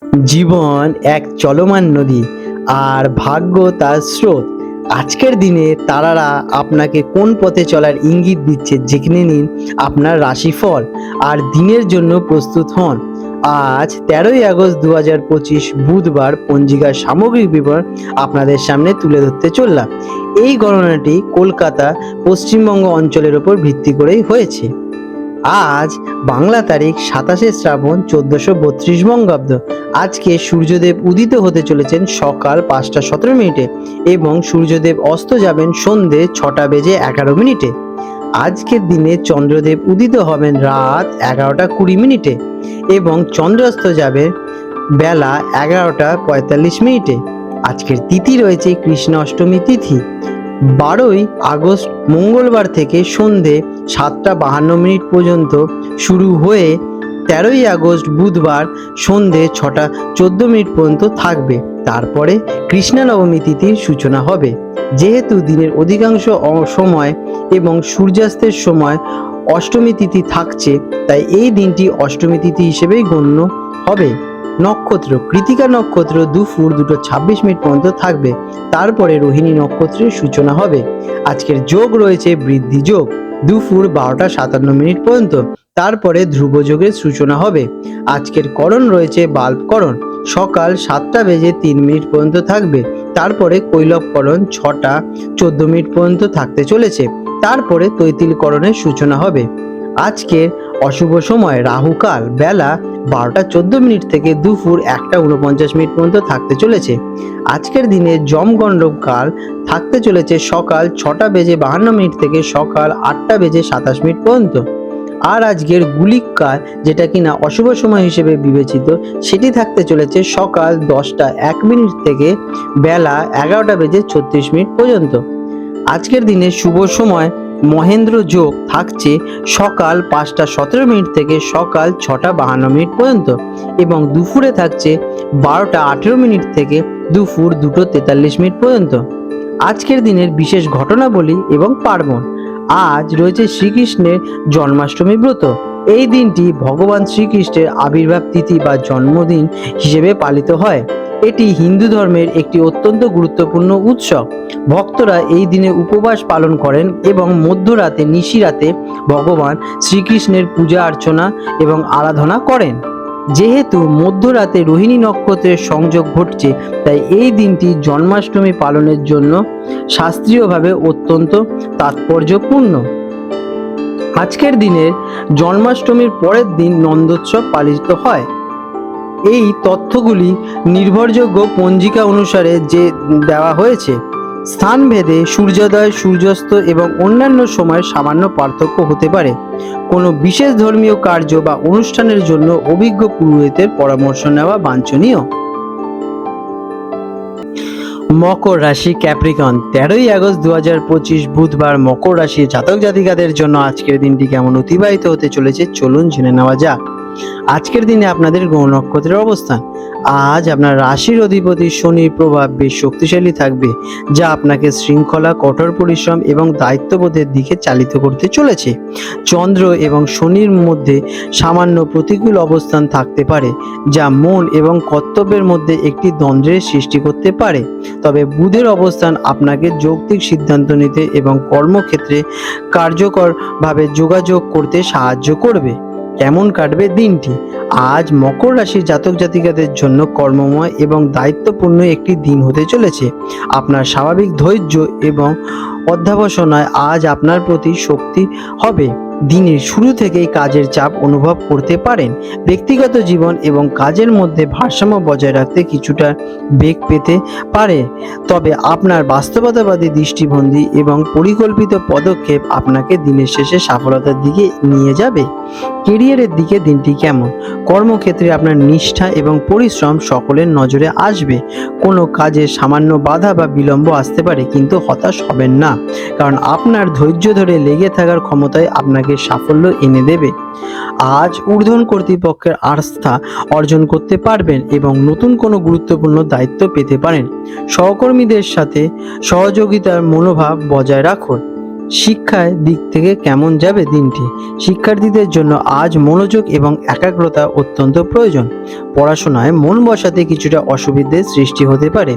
জীবন এক চলমান নদী, আর ভাগ্য তার স্রোত। আজকের দিনে তারারা আপনাকে কোন পথে চলার ইঙ্গিত দিচ্ছে জেনে নিন আপনার রাশিফল আর দিনের জন্য প্রস্তুত হন। আজ 13ই আগস্ট 2025 বুধবার পঞ্জিকার সামগ্রিক বিবরণ আপনাদের সামনে তুলে ধরতে চললাম। এই গণনাটি কলকাতা পশ্চিমবঙ্গ অঞ্চলের ওপর ভিত্তি করেই হয়েছে। আজ বাংলা তারিখ 27শে শ্রাবণ 1432 বঙ্গাব্দ। আজকে সূর্যদেব উদিত হতে চলেছেন সকাল 5টা 17 মিনিটে এবং সূর্যদেব অস্ত যাবেন সন্ধে 6টা বেজে 11 মিনিটে। আজকের দিনে চন্দ্রদেব উদিত হবেন রাত 11টা 20 মিনিটে এবং চন্দ্রাস্ত যাবে বেলা 11টা 45 মিনিটে। আজকের তিথি রয়েছে কৃষ্ণ অষ্টমী তিথি। 12ই আগস্ট মঙ্গলবার থেকে সন্ধে 7টা 52 মিনিট পর্যন্ত শুরু হয়ে 13ই আগস্ট বুধবার সন্ধে 6টা 14 মিনিট পর্যন্ত থাকবে। তারপরে কৃষ্ণা নবমী তিথির সূচনা হবে। যেহেতু দিনের অধিকাংশ সময় এবং সূর্যাস্তের সময় অষ্টমী তিথি থাকছে, তাই এই দিনটি অষ্টমী তিথি হিসেবেই গণ্য হবে। নক্ষত্র কৃতিকা নক্ষত্র দুপুর 2টা 26 মিনিট পর্যন্ত থাকবে। তারপরে রোহিণী নক্ষত্রের সূচনা হবে। আজকের যোগ রয়েছে বৃদ্ধি যোগ দুপুর 12টা 57 মিনিট পর্যন্ত। তারপরে ধ্রুব যোগের সূচনা হবে। আজকের করণ রয়েছে বাল্বকরণ সকাল 7টা 03 মিনিট পর্যন্ত থাকবে। তারপরে কৈলবকরণ 6টা 14 মিনিট পর্যন্ত থাকতে চলেছে। তারপরে তৈতিলকরণের সূচনা হবে। আজকের অশুভ সময় রাহুকাল বেলা 12টা 14 মিনিট থেকে দুপুর 1টা 49 মিনিট পর্যন্ত থাকতে চলেছে। আজকের দিনে যমগণ্ডক কাল থাকতে চলেছে সকাল 6টা 52 মিনিট থেকে সকাল 8টা 27 মিনিট পর্যন্ত। আর আজকের গুলিক কাল, যেটা কিনা অশুভ সময় হিসেবে বিবেচিত, সেটি থাকতে চলেছে সকাল 10টা 1 মিনিট থেকে বেলা 11টা 36 মিনিট পর্যন্ত। আজকের দিনে শুভ সময় মহেন্দ্র যোগ থাকছে সকাল 5টা 17 মিনিট থেকে সকাল 6টা 52 মিনিট পর্যন্ত এবং দুপুরে থাকছে 12টা 18 মিনিট থেকে দুপুর 2টো 43 মিনিট পর্যন্ত। আজকের দিনের বিশেষ ঘটনাবলী এবং পার্বণ। আজ রয়েছে শ্রীকৃষ্ণের জন্মাষ্টমী ব্রত। এই দিনটি ভগবান শ্রীকৃষ্ণের আবির্ভাব তিথি বা জন্মদিন হিসেবে পালিত হয়। এটি হিন্দু ধর্মের একটি অত্যন্ত গুরুত্বপূর্ণ উৎসব। ভক্তরা এই দিনে উপবাস পালন করেন এবং মধ্যরাতে নিশিরাতে ভগবান শ্রীকৃষ্ণের পূজা অর্চনা এবং আরাধনা করেন। যেহেতু মধ্যরাতে রোহিণী নক্ষত্রের সংযোগ ঘটছে, তাই এই দিনটি জন্মাষ্টমী পালনের জন্য শাস্ত্রীয়ভাবে অত্যন্ত তাৎপর্যপূর্ণ। আজকের দিনের জন্মাষ্টমীর পরের দিন নন্দোৎসব পালিত হয়। এই তথ্যগুলি নির্ভরযোগ্য পঞ্জিকা অনুসারে যে দেওয়া হয়েছে। স্থানভেদে সূর্যোদয়, সূর্যাস্ত এবং অন্যান্য সময়ের সামান্য পার্থক্য হতে পারে। কোনো বিশেষ ধর্মীয় কার্য বা অনুষ্ঠানের জন্য অভিজ্ঞ পুরোহিতের পরামর্শ নেওয়া বাঞ্ছনীয়। মকর রাশি ক্যাপ্রিকন 13ই আগস্ট 2025 বুধবার মকর রাশির জাতক জাতিকাদের জন্য আজকের দিনটি কেমন অতিবাহিত হতে চলেছে চলুন জেনে নেওয়া যাক। আজকের দিনে আপনাদের গ্রহ নক্ষত্রের অবস্থান। আজ আপনার রাশির অধিপতি শনির প্রভাব বেশ শক্তিশালী থাকবে, যা আপনাকে শৃঙ্খলা, কঠোর পরিশ্রম এবং দায়িত্ববোধের দিকে চালিত করতে চলেছে। চন্দ্র এবং শনির মধ্যে সামান্য প্রতিকূল অবস্থান থাকতে পারে, যা মন এবং কর্তব্যের মধ্যে একটি দ্বন্দ্বের সৃষ্টি করতে পারে। তবে বুধের অবস্থান আপনাকে যৌক্তিক সিদ্ধান্ত নিতে এবং কর্মক্ষেত্রে কার্যকরভাবে যোগাযোগ করতে সাহায্য করবে। কেমন কাটবে দিনটি? আজ মকর রাশির জাতক জাতিকাদের জন্য কর্মময় এবং দায়িত্বপূর্ণ একটি দিন হতে চলেছে। আপনার স্বাভাবিক ধৈর্য এবং অধ্যবসায় আজ আপনার প্রতি শক্তি হবে। দিনের শুরু থেকেই কাজের চাপ অনুভব করতে পারেন। ব্যক্তিগত জীবন এবং কাজের মধ্যে ভারসাম্য বজায় রাখতে কিছুটা বেগ পেতে পারে, তবে আপনার বাস্তবতাবাদী দৃষ্টিভঙ্গি এবং পরিকল্পিত পদক্ষেপ আপনাকে দিনের শেষে সফলতার দিকে নিয়ে যাবে। কেরিয়ারের দিকে দিনটি কেমন? কর্মক্ষেত্রে আপনার নিষ্ঠা এবং পরিশ্রম সকলের নজরে আসবে। কোনো কাজে সামান্য বাধা বা বিলম্ব আসতে পারে, কিন্তু হতাশ হবেন না, কারণ আপনার ধৈর্য ধরে লেগে থাকার ক্ষমতায় আপনাকে সাফল্য এনে দেবে। আজ ঊর্ধ্বতন কর্তৃপক্ষের আস্থা অর্জন করতে পারবেন এবং নতুন কোনো গুরুত্বপূর্ণ দায়িত্ব পেতে পারেন। সহকর্মীদের সাথে সহযোগিতার মনোভাব বজায় রাখুন। শিক্ষার দিক থেকে কেমন যাবে দিনটি? শিক্ষার্থীদের জন্য আজ মনোযোগ এবং একাগ্রতা অত্যন্ত প্রয়োজন। পড়াশোনায় মন বসাতে কিছুটা অসুবিধার সৃষ্টি হতে পারে।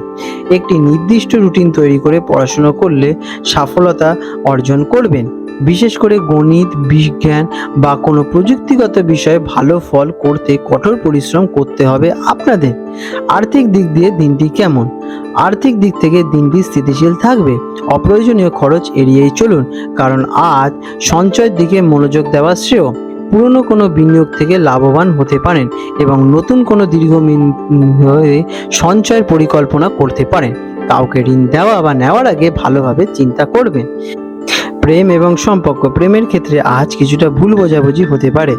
একটি নির্দিষ্ট রুটিন তৈরি করে পড়াশোনা করলে সফলতা অর্জন করবেন। বিশেষ করে গণিত, বিজ্ঞান বা কোনো প্রযুক্তিগত বিষয়ে ভালো ফল করতে কঠোর পরিশ্রম করতে হবে আপনাদের। আর্থিক দিক দিয়ে দিনটি কেমন? আর্থিক দিক থেকে দিনটি স্থিতিশীল থাকবে। অপ্রয়োজনীয় খরচ এড়িয়েই চলুন, কারণ আজ সঞ্চয়ের দিকে মনোযোগ দেওয়া শ্রেয়। পুরনো কোনো বিনিয়োগ থেকে লাভবান হতে পারেন এবং নতুন কোনো দীর্ঘমেয়াদী সঞ্চয়ের পরিকল্পনা করতে পারেন। কাউকে ঋণ দেওয়া বা নেওয়ার আগে ভালোভাবে চিন্তা করবেন। প্রেম এবং সম্পর্ক, প্রেমের ক্ষেত্রে আজ কিছুটা ভুল বোঝাবুঝি হতে পারে।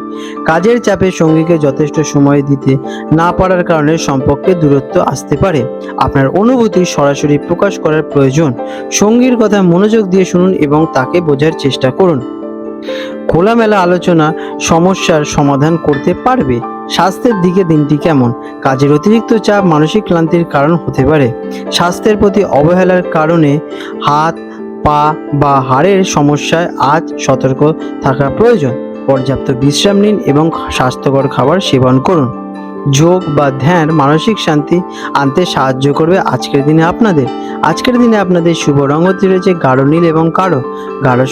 কাজের চাপে সঙ্গীকে যথেষ্ট সময় দিতে না পারার কারণে সম্পর্কে দূরত্ব আসতে পারে। আপনার অনুভূতি সরাসরি প্রকাশ করার প্রয়োজন। সঙ্গীর কথা মনোযোগ দিয়ে শুনুন এবং তাকে বোঝার চেষ্টা করুন। খোলামেলা আলোচনা সমস্যার সমাধান করতে পারবে। স্বাস্থ্যের দিকে দিনটি কেমন? কাজের অতিরিক্ত চাপ মানসিক ক্লান্তির কারণ হতে পারে। স্বাস্থ্যের প্রতি অবহেলার কারণে হাত, পা বা হাড়ের সমস্যায় আজ সতর্ক থাকা প্রয়োজন। পর্যাপ্ত বিশ্রাম নিন এবং স্বাস্থ্যকর খাবার সেবন করুন। যোগ বা ধ্যান মানসিক শান্তি আনতে সাহায্য করবে আজকের দিনে আপনাদের শুভ রং হতে রয়েছে গাঢ় নীল এবং গাঢ়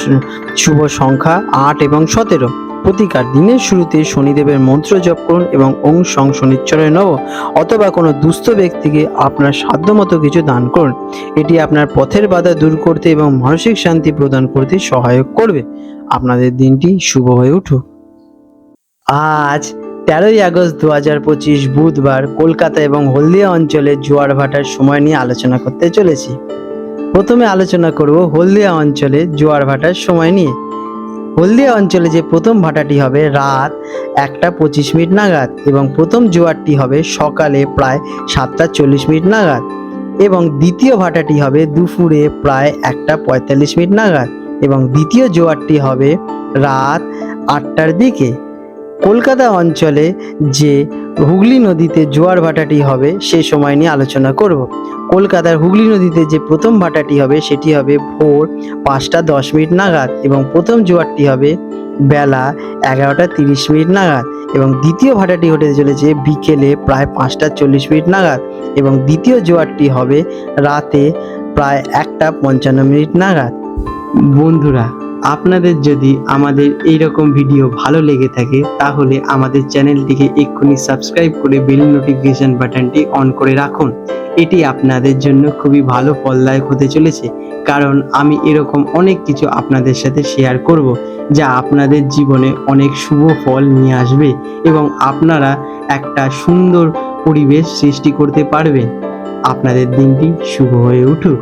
শুভ সংখ্যা 8 এবং 17। প্রতিকার, দিনের শুরুতে শনিদেবের মন্ত্র জপ করুন এবং ওং সং শনিশ্চরায় নমঃ অথবা কোনো দুস্থ ব্যক্তিকে আপনার সাধ্যমতো কিছু দান করুন। এটি আপনার পথের বাধা দূর করতে এবং মানসিক শান্তি প্রদান করতে সহায়ক করবে। আপনাদের দিনটি শুভ হয়ে উঠুক। আজ 13ই আগস্ট 2025 বুধবার কলকাতা এবং হলদিয়া অঞ্চলে জোয়ার ভাটার সময় নিয়ে আলোচনা করতে চলেছি। প্রথমে আলোচনা করব হলদিয়া অঞ্চলে জোয়ার ভাটার সময় নিয়ে। হলদিয়া অঞ্চলে যে প্রথম ভাটাটি হবে রাত 1:25 নাগাদ এবং প্রথম জোয়ারটি হবে সকালে প্রায় 7:40 নাগাদ এবং দ্বিতীয় ভাটাটি হবে দুপুরে প্রায় 1:45 নাগাদ এবং দ্বিতীয় জোয়ারটি হবে রাত 8টার দিকে। কলকাতা অঞ্চলে যে হুগলি নদীতে জোয়ার ভাটাটি হবে সে সময় নিয়ে আলোচনা করব। কলকাতার হুগলি নদীতে যে প্রথম ভাটাটি হবে সেটি হবে ভোর 5:10 নাগাদ এবং প্রথম জোয়ারটি হবে বেলা 11:30 নাগাদ এবং দ্বিতীয় ভাটাটি হতে চলেছে বিকেলে প্রায় 5:40 নাগাদ এবং দ্বিতীয় জোয়ারটি হবে রাতে প্রায় 1:55 নাগাদ। বন্ধুরা, আপনাদের যদি আমাদের এইরকম ভিডিও ভালো লেগে থাকে তাহলে আমাদের চ্যানেলটিকে এক্ষুনি সাবস্ক্রাইব করে বেল নোটিফিকেশন বাটনটি অন করে রাখুন। এটি আপনাদের জন্য খুবই ভালো ফলদায়ক হতে চলেছে, কারণ আমি এরকম অনেক কিছু আপনাদের সাথে শেয়ার করব যা আপনাদের জীবনে অনেক শুভ ফল নিয়ে আসবে এবং আপনারা একটা সুন্দর পরিবেশ সৃষ্টি করতে পারবেন। আপনাদের দিনটি শুভ হয়ে উঠুক।